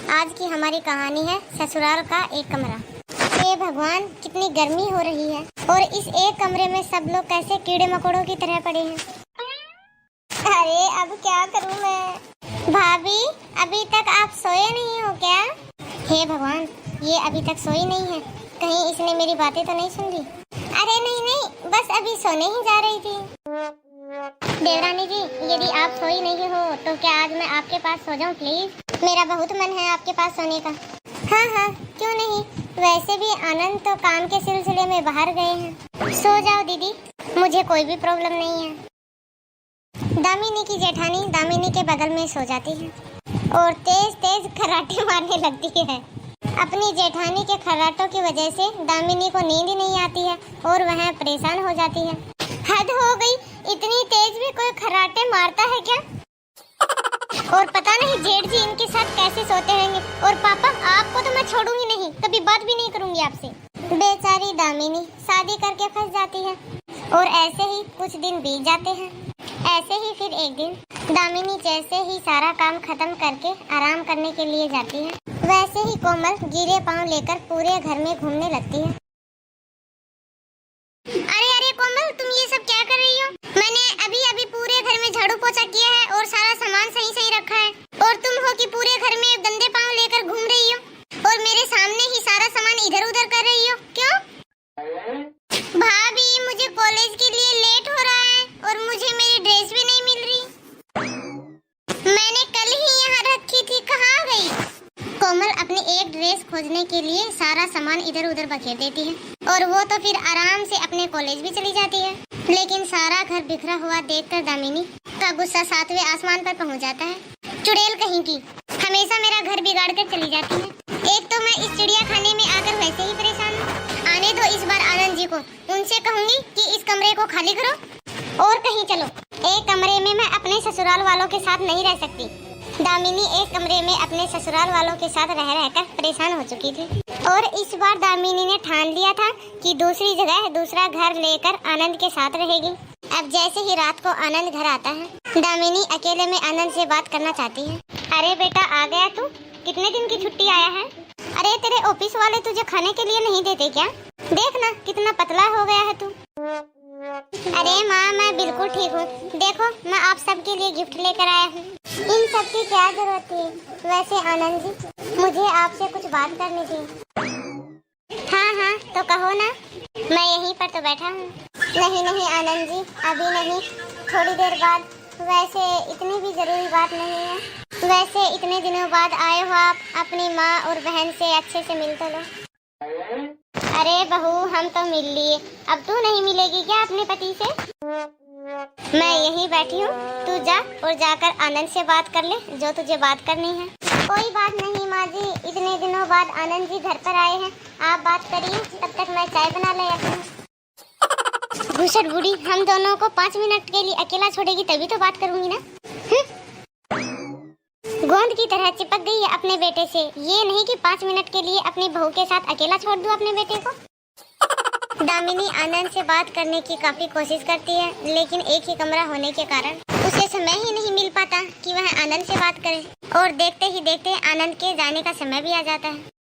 आज की हमारी कहानी है ससुराल का एक कमरा। हे भगवान, कितनी गर्मी हो रही है और इस एक कमरे में सब लोग कैसे कीड़े मकोड़ों की तरह पड़े हैं। अरे अब क्या करूं मैं। भाभी, अभी तक आप सोए नहीं हो क्या? हे भगवान, ये अभी तक सोई नहीं है, कहीं इसने मेरी बातें तो नहीं सुन ली। अरे नहीं नहीं, बस अभी सोने ही जा रही थी। देवरानी जी, यदि आप सोई नहीं हो तो क्या आज मैं आपके पास सो जाऊं प्लीज? मेरा बहुत मन है आपके पास सोने का। हाँ हाँ, क्यों नहीं। वैसे भी आनंद तो काम के सिलसिले में बाहर गए हैं। सो जाओ दीदी, मुझे कोई भी प्रॉब्लम नहीं है। दामिनी की जेठानी दामिनी के बगल में सो जाती है और तेज तेज खर्राटे मारने लगती है। अपनी जेठानी के खर्राटों की वजह से दामिनी को नींद नहीं आती है और वह परेशान हो जाती है। हद हो गई, इतनी तेज भी कोई खर्राटे मारता है क्या? और पता नहीं जेठ जी इनके साथ कैसे सोते रहेंगे। और पापा, आपको तो मैं छोड़ूंगी नहीं, कभी बात भी नहीं करूंगी आपसे। बेचारी दामिनी शादी करके फंस जाती है और ऐसे ही कुछ दिन बीत जाते हैं। ऐसे ही फिर एक दिन दामिनी जैसे ही सारा काम खत्म करके आराम करने के लिए जाती है, वैसे ही कोमल गिरे पांव लेकर पूरे घर में घूमने लगती है। अरे अरे कोमल, तुम ये सब क्या कर रही हो? मैंने अभी अभी पूरे घर में झाड़ू पोछा किया है और सारा सामान सही सही रखा है, और तुम हो कि पूरे घर में गंदे पांव लेकर घूम रही हो और मेरे सामने ही सारा सामान इधर उधर कर रही हो, क्यों? भाभी, मुझे कॉलेज के लिए लेट हो रहा है और मुझे मेरी ड्रेस भी नहीं मिल रही। मैंने कल ही यहाँ रखी थी, कहाँ गई? कोमल अपनी एक ड्रेस खोजने के लिए सारा सामान इधर उधर बखेर देती है और वो तो फिर आराम से अपने कॉलेज भी चली जाती है। लेकिन सारा घर बिखरा हुआ देखकर दामिनी का गुस्सा 7वें आसमान पर पहुंच जाता है। चुड़ैल कहीं की, हमेशा मेरा घर बिगाड़ कर चली जाती है। एक तो मैं इस चिड़िया खाने में आकर वैसे ही परेशान हूँ। आने दो इस बार आनंद जी को, उनसे कहूंगी कि इस कमरे को खाली करो और कहीं चलो। एक कमरे में मैं अपने ससुराल वालों के साथ नहीं रह सकती। दामिनी एक कमरे में अपने ससुराल वालों के साथ रह रहकर परेशान हो चुकी थी और इस बार दामिनी ने ठान लिया था कि दूसरी जगह दूसरा घर लेकर आनंद के साथ रहेगी। अब जैसे ही रात को आनंद घर आता है, दामिनी अकेले में आनंद से बात करना चाहती है। अरे बेटा, आ गया तू? कितने दिन की छुट्टी आया है? अरे तेरे ऑफिस वाले तुझे खाने के लिए नहीं देते क्या? देख ना, कितना पतला हो गया है तू। अरे माँ, मैं बिल्कुल ठीक हूँ। देखो, मैं आप सबके लिए गिफ्ट लेकर आया हूँ। इन सब की क्या जरूरत थी? वैसे आनंद जी, मुझे आपसे कुछ बात करनी थी। हाँ हाँ, तो कहो ना, मैं यहीं पर तो बैठा हूँ। नहीं नहीं आनंद जी, अभी नहीं, थोड़ी देर बाद। वैसे इतनी भी जरूरी बात नहीं है। वैसे इतने दिनों बाद आए हो आप, अपनी माँ और बहन से अच्छे से मिल तो लो। अरे बहू, हम तो मिल लिए, अब तू नहीं मिलेगी क्या अपने पति से? मैं यहीं बैठी हूँ, तू जा और जाकर आनंद से बात कर ले जो तुझे बात करनी है। कोई बात नहीं माँ जी, इतने दिनों बाद आनंद जी घर पर आए हैं, आप बात करिए, तब तक मैं चाय बना ले आती हूँ। घुसट बूढ़ी, हम दोनों को 5 मिनट के लिए अकेला छोड़ेगी तभी तो बात करूंगी ना। गोंद की तरह चिपक गई है अपने बेटे से। ये नहीं कि 5 मिनट के लिए अपनी बहू के साथ अकेला छोड़ दूं अपने बेटे को। दामिनी आनंद से बात करने की काफी कोशिश करती है, लेकिन एक ही कमरा होने के कारण उसे समय ही नहीं मिल पाता कि वह आनंद से बात करे। और देखते ही देखते आनंद के जाने का समय भी आ जाता है।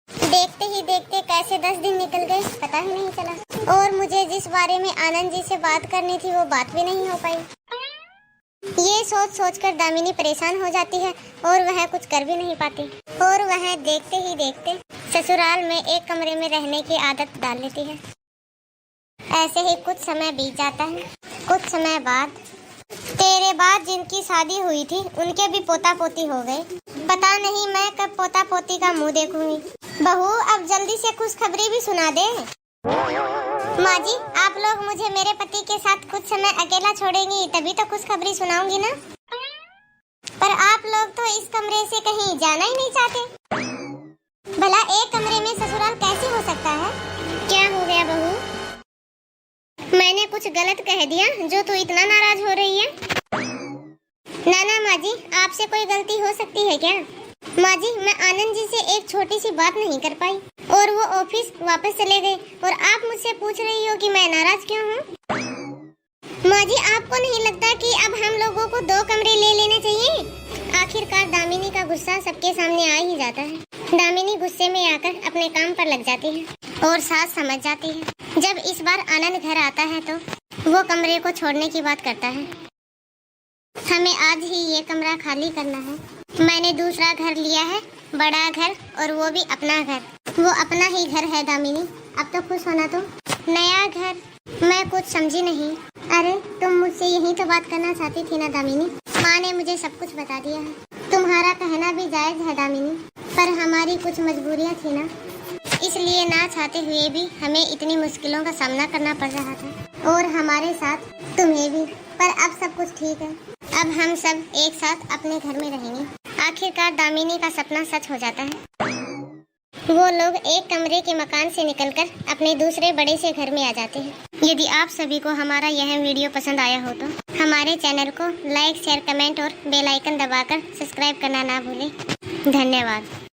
देखते ही देखते कैसे 10 दिन निकल गए, पता ही नहीं चला। और मुझे जिस बारे में आनंद जी से बात करनी थी वो बात भी नहीं हो पाई। ये सोच सोचकर दामिनी परेशान हो जाती है और वह कुछ कर भी नहीं पाती। और वह देखते ही देखते ससुराल में एक कमरे में रहने की आदत डाल लेती है। ऐसे ही कुछ समय बीत जाता है। कुछ समय बाद तेरे बाद जिनकी शादी हुई थी उनके भी पोता पोती हो गए। पता नहीं मैं कब पोता पोती का मुंह देखूंगी। बहू, अब जल्दी से खुशखबरी भी सुना दे। माँ जी, आप लोग मुझे मेरे पति के साथ कुछ समय अकेला छोड़ेंगी तभी तो खुशखबरी सुनाऊंगी ना। पर आप लोग तो इस कमरे से कहीं जाना ही नहीं चाहते। भला एक कमरे में ससुराल कैसे हो सकता है? क्या हो गया बहू? मैंने कुछ गलत कह दिया जो तू इतना नाराज हो रही है? ना माँ जी, आपसे कोई गलती हो सकती है क्या? माँ जी, मैं आनंद जी से एक छोटी सी बात नहीं कर पाई और वो ऑफिस वापस चले गए और आप मुझसे पूछ रही हो कि मैं नाराज क्यों हूँ? माँ जी, आपको नहीं लगता कि अब हम लोगों को 2 कमरे ले लेने चाहिए? आखिरकार दामिनी का गुस्सा सबके सामने आ ही जाता है। दामिनी गुस्से में आकर अपने काम पर लग जाती है और सास समझ जाती है। जब इस बार आनंद घर आता है तो वो कमरे को छोड़ने की बात करता है। हमें आज ही ये कमरा खाली करना है। मैंने दूसरा घर लिया है, बड़ा घर, और वो भी अपना घर। वो अपना ही घर है दामिनी, अब तो खुश होना। तो नया घर? मैं कुछ समझी नहीं। अरे तुम मुझसे यही तो बात करना चाहती थी ना दामिनी। माँ ने मुझे सब कुछ बता दिया है। तुम्हारा कहना भी जायज है दामिनी, पर हमारी कुछ मजबूरियाँ थी ना, इसलिए ना चाहते हुए भी हमें इतनी मुश्किलों का सामना करना पड़ रहा था, और हमारे साथ तुम्हें भी। पर अब सब कुछ ठीक है। अब हम सब एक साथ अपने घर में रहेंगे। आखिरकार दामिनी का सपना सच हो जाता है। वो लोग एक कमरे के मकान से निकलकर अपने दूसरे बड़े से घर में आ जाते हैं। यदि आप सभी को हमारा यह वीडियो पसंद आया हो तो हमारे चैनल को लाइक, शेयर, कमेंट और बेल आइकन दबाकर सब्सक्राइब करना ना भूलें। धन्यवाद।